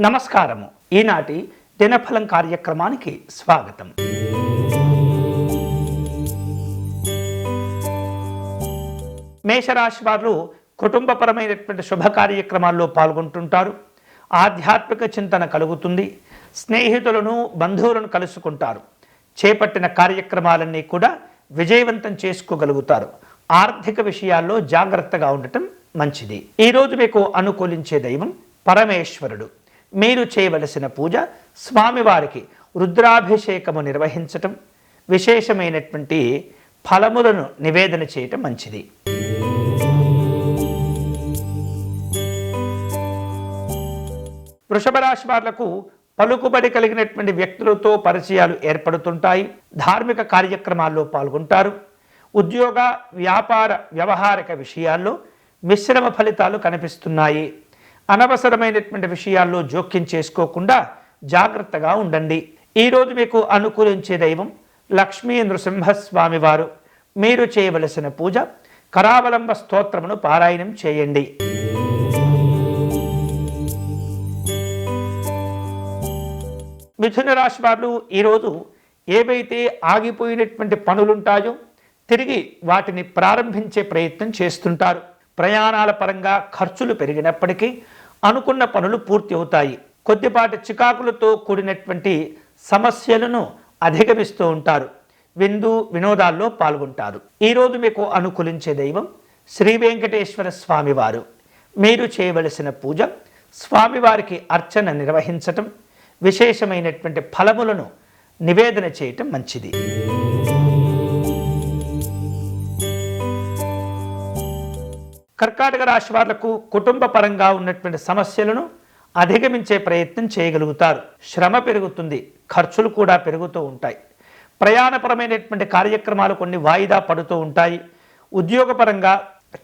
నమస్కారము. ఈనాటి దినఫలం కార్యక్రమానికి స్వాగతం. మేషరాశి వారు కుటుంబపరమైనటువంటి శుభ కార్యక్రమాల్లో పాల్గొంటుంటారు. ఆధ్యాత్మిక చింతన కలుగుతుంది. స్నేహితులను బంధువులను కలుసుకుంటారు. చేపట్టిన కార్యక్రమాలన్నీ కూడా విజయవంతం చేసుకోగలుగుతారు. ఆర్థిక విషయాల్లో జాగ్రత్తగా ఉండటం మంచిది. ఈరోజు మీకు అనుకూలించే దైవం పరమేశ్వరుడు. మీరు చేయవలసిన పూజ స్వామివారికి రుద్రాభిషేకము నిర్వహించటం, విశేషమైనటువంటి ఫలములను నివేదన చేయటం మంచిది. వృషభ రాశి వాళ్లకు పలుకుబడి కలిగినటువంటి వ్యక్తులతో పరిచయాలు ఏర్పడుతుంటాయి. ధార్మిక కార్యక్రమాల్లో పాల్గొంటారు. ఉద్యోగ వ్యాపార వ్యవహారిక విషయాల్లో మిశ్రమ ఫలితాలు కనిపిస్తున్నాయి. అనవసరమైనటువంటి విషయాల్లో జోక్యం చేసుకోకుండా జాగ్రత్తగా ఉండండి. ఈరోజు మీకు అనుకూలించే దైవం లక్ష్మీ నృసింహస్వామి వారు. మీరు చేయవలసిన పూజ కరావలంబ స్తోత్రమును పారాయణం చేయండి. మిథున రాశి వారు ఈరోజు ఏవైతే ఆగిపోయినటువంటి పనులుంటాయో తిరిగి వాటిని ప్రారంభించే ప్రయత్నం చేస్తుంటారు. ప్రయాణాల పరంగా ఖర్చులు పెరిగినప్పటికీ అనుకున్న పనులు పూర్తి అవుతాయి. కొద్దిపాటి చికాకులతో కూడినటువంటి సమస్యలను అధిగమిస్తూ ఉంటారు. విందు వినోదాల్లో పాల్గొంటారు. ఈరోజు మీకు అనుకూలించే దైవం శ్రీ వెంకటేశ్వర స్వామివారు. మీరు చేయవలసిన పూజ స్వామివారికి అర్చన నిర్వహించటం, విశేషమైనటువంటి ఫలములను నివేదన చేయటం మంచిది. కర్కాటక రాశి వాళ్లకు కుటుంబ పరంగా ఉన్నటువంటి సమస్యలను అధిగమించే ప్రయత్నం చేయగలుగుతారు. శ్రమ పెరుగుతుంది, ఖర్చులు కూడా పెరుగుతూ ఉంటాయి. ప్రయాణపరమైనటువంటి కార్యక్రమాలు కొన్ని వాయిదా పడుతూ ఉంటాయి. ఉద్యోగపరంగా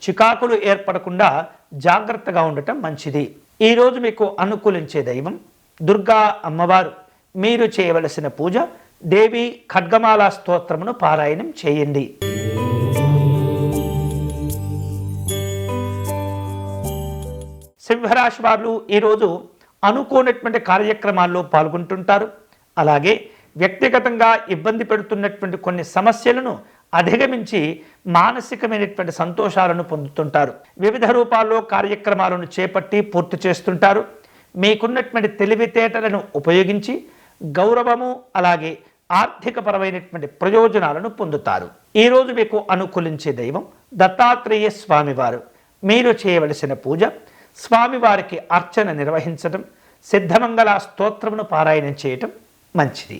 చికాకులు ఏర్పడకుండా జాగ్రత్తగా ఉండటం మంచిది. ఈరోజు మీకు అనుకూలించే దైవం దుర్గా అమ్మవారు. మీరు చేయవలసిన పూజ దేవి ఖడ్గమాల స్తోత్రమును పారాయణం చేయండి. సింహరాశి వారు ఈరోజు అనుకోనటువంటి కార్యక్రమాల్లో పాల్గొంటుంటారు. అలాగే వ్యక్తిగతంగా ఇబ్బంది పెడుతున్నటువంటి కొన్ని సమస్యలను అధిగమించి మానసికమైనటువంటి సంతోషాలను పొందుతుంటారు. వివిధ రూపాల్లో కార్యక్రమాలను చేపట్టి పూర్తి చేస్తుంటారు. మీకున్నటువంటి తెలివితేటలను ఉపయోగించి గౌరవము అలాగే ఆర్థికపరమైనటువంటి ప్రయోజనాలను పొందుతారు. ఈరోజు మీకు అనుకూలించే దైవం దత్తాత్రేయ స్వామివారు. మీరు చేయవలసిన పూజ స్వామివారికి అర్చన నిర్వహించటం, సిద్ధమంగళ స్తోత్రమును పారాయణం చేయటం మంచిది.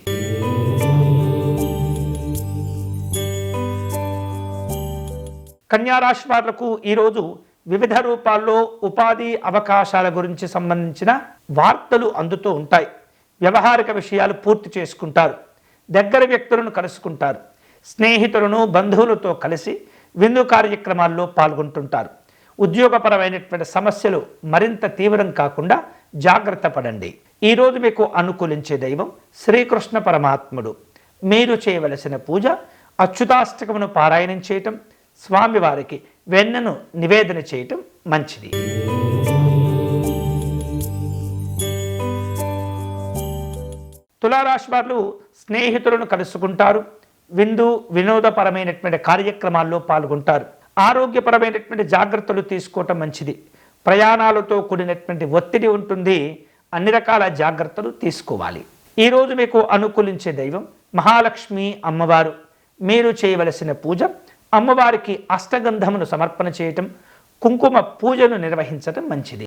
కన్యారాశి వాళ్లకు ఈరోజు వివిధ రూపాల్లో ఉపాధి అవకాశాల గురించి సంబంధించిన వార్తలు అందుతూ ఉంటాయి. వ్యవహారిక విషయాలు పూర్తి చేసుకుంటారు. దగ్గర వ్యక్తులను కలుసుకుంటారు. స్నేహితులను బంధువులతో కలిసి విందు కార్యక్రమాల్లో పాల్గొంటుంటారు. ఉద్యోగపరమైనటువంటి సమస్యలు మరింత తీవ్రం కాకుండా జాగ్రత్త పడండి. ఈరోజు మీకు అనుకూలించే దైవం శ్రీకృష్ణ పరమాత్ముడు. మీరు చేయవలసిన పూజ అచ్యుతాష్టకమును పారాయణం చేయటం, స్వామివారికి వెన్నను నివేదన చేయటం మంచిది. తులారాశి వారు స్నేహితులను కలుసుకుంటారు. విందు వినోదపరమైనటువంటి కార్యక్రమాల్లో పాల్గొంటారు. ఆరోగ్యపరమైనటువంటి జాగ్రత్తలు తీసుకోవటం మంచిది. ప్రయాణాలతో కూడినటువంటి ఒత్తిడి ఉంటుంది. అన్ని రకాల జాగ్రత్తలు తీసుకోవాలి. ఈరోజు మీకు అనుకూలించే దైవం మహాలక్ష్మి అమ్మవారు. మీరు చేయవలసిన పూజ అమ్మవారికి అష్టగంధమును సమర్పణ చేయటం, కుంకుమ పూజను నిర్వహించటం మంచిది.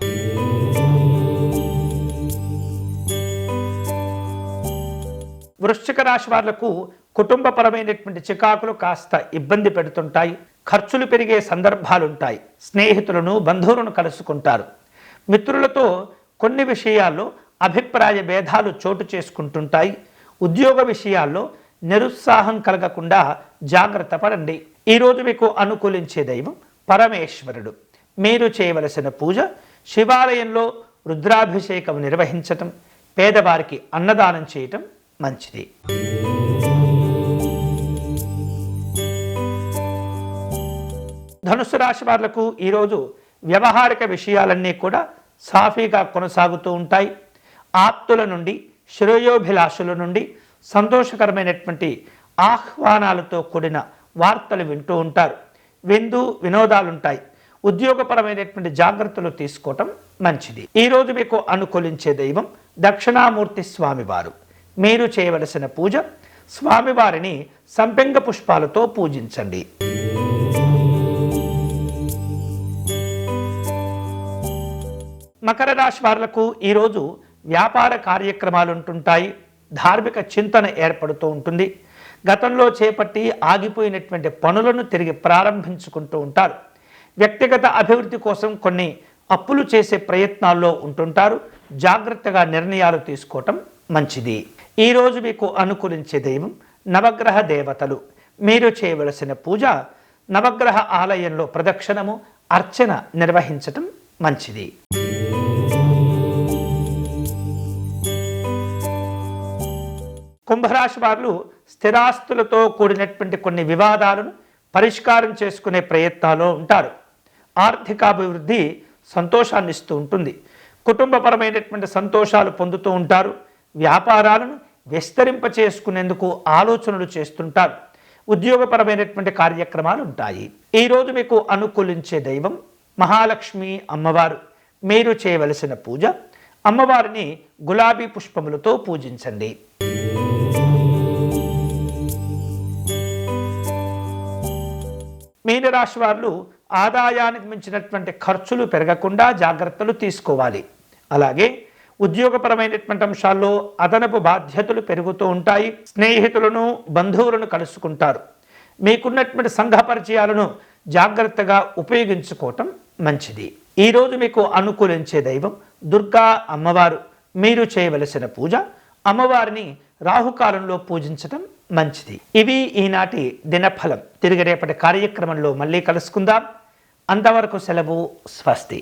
వృశ్చిక రాశి వాళ్లకు కుటుంబపరమైనటువంటి చికాకులు కాస్త ఇబ్బంది పెడుతుంటాయి. ఖర్చులు పెరిగే సందర్భాలుంటాయి. స్నేహితులను బంధువులను కలుసుకుంటారు. మిత్రులతో కొన్ని విషయాల్లో అభిప్రాయ భేదాలు చోటు చేసుకుంటుంటాయి. ఉద్యోగ విషయాల్లో నిరుత్సాహం కలగకుండా జాగ్రత్త పడండి. ఈరోజు మీకు అనుకూలించే దైవం పరమేశ్వరుడు. మీరు చేయవలసిన పూజ శివాలయంలో రుద్రాభిషేకం నిర్వహించటం, పేదవారికి అన్నదానం చేయటం మంచిది. ధనుస్సు రాశి వాళ్లకు ఈరోజు వ్యవహారిక విషయాలన్నీ కూడా సాఫీగా కొనసాగుతూ ఉంటాయి. ఆప్తుల నుండి, శ్రేయోభిలాషుల నుండి సంతోషకరమైనటువంటి ఆహ్వానాలతో కూడిన వార్తలు వింటూ ఉంటారు. వినోదాలుంటాయి. ఉద్యోగపరమైనటువంటి జాగ్రత్తలు తీసుకోవటం మంచిది. ఈరోజు మీకు అనుకూలించే దైవం దక్షిణామూర్తి స్వామివారు. మీరు చేయవలసిన పూజ, స్వామివారిని సంపెంగ పుష్పాలతో పూజించండి. మకర రాశి వారులకు ఈరోజు వ్యాపార కార్యక్రమాలు ఉంటుంటాయి. ధార్మిక చింతన ఏర్పడుతూ ఉంటుంది. గతంలో చేపట్టి ఆగిపోయినటువంటి పనులను తిరిగి ప్రారంభించుకుంటూ ఉంటారు. వ్యక్తిగత అభివృద్ధి కోసం కొన్ని అప్పులు చేసే ప్రయత్నాల్లో ఉంటుంటారు. జాగ్రత్తగా నిర్ణయాలు తీసుకోవటం మంచిది. ఈరోజు మీకు అనుకూలించే దైవం నవగ్రహ దేవతలు. మీరు చేయవలసిన పూజ, నవగ్రహ ఆలయంలో ప్రదక్షిణము, అర్చన నిర్వహించటం మంచిది. కుంభరాశి వారు స్థిరాస్తులతో కూడినటువంటి కొన్ని వివాదాలను పరిష్కారం చేసుకునే ప్రయత్నాల్లో ఉంటారు. ఆర్థికాభివృద్ధి సంతోషాన్ని ఇస్తూ ఉంటుంది. కుటుంబపరమైనటువంటి సంతోషాలు పొందుతూ ఉంటారు. వ్యాపారాలను విస్తరింప చేసుకునేందుకు ఆలోచనలు చేస్తుంటారు. ఉద్యోగపరమైనటువంటి కార్యక్రమాలు ఉంటాయి. ఈరోజు మీకు అనుకూలించే దైవం మహాలక్ష్మి అమ్మవారు. మీరు చేయవలసిన పూజ, అమ్మవారిని గులాబీ పుష్పములతో పూజించండి. మీనరాశి వారు ఆదాయానికి మించినటువంటి ఖర్చులు పెరగకుండా జాగ్రత్తలు తీసుకోవాలి. అలాగే ఉద్యోగపరమైనటువంటి అంశాల్లో అదనపు బాధ్యతలు పెరుగుతూ ఉంటాయి. స్నేహితులను, బంధువులను కలుసుకుంటారు. మీకున్నటువంటి సంఘ పరిచయాలను జాగ్రత్తగా ఉపయోగించుకోవటం మంచిది. ఈరోజు మీకు అనుకూలించే దైవం దుర్గా అమ్మవారు. మీరు చేయవలసిన పూజ, అమ్మవారిని రాహుకాలంలో పూజించటం మంచిది. ఇవి ఈనాటి దినఫలం. తిరిగి రేపటి కార్యక్రమంలో మళ్ళీ కలుసుకుందాం. అంతవరకు సెలవు. స్వస్తి.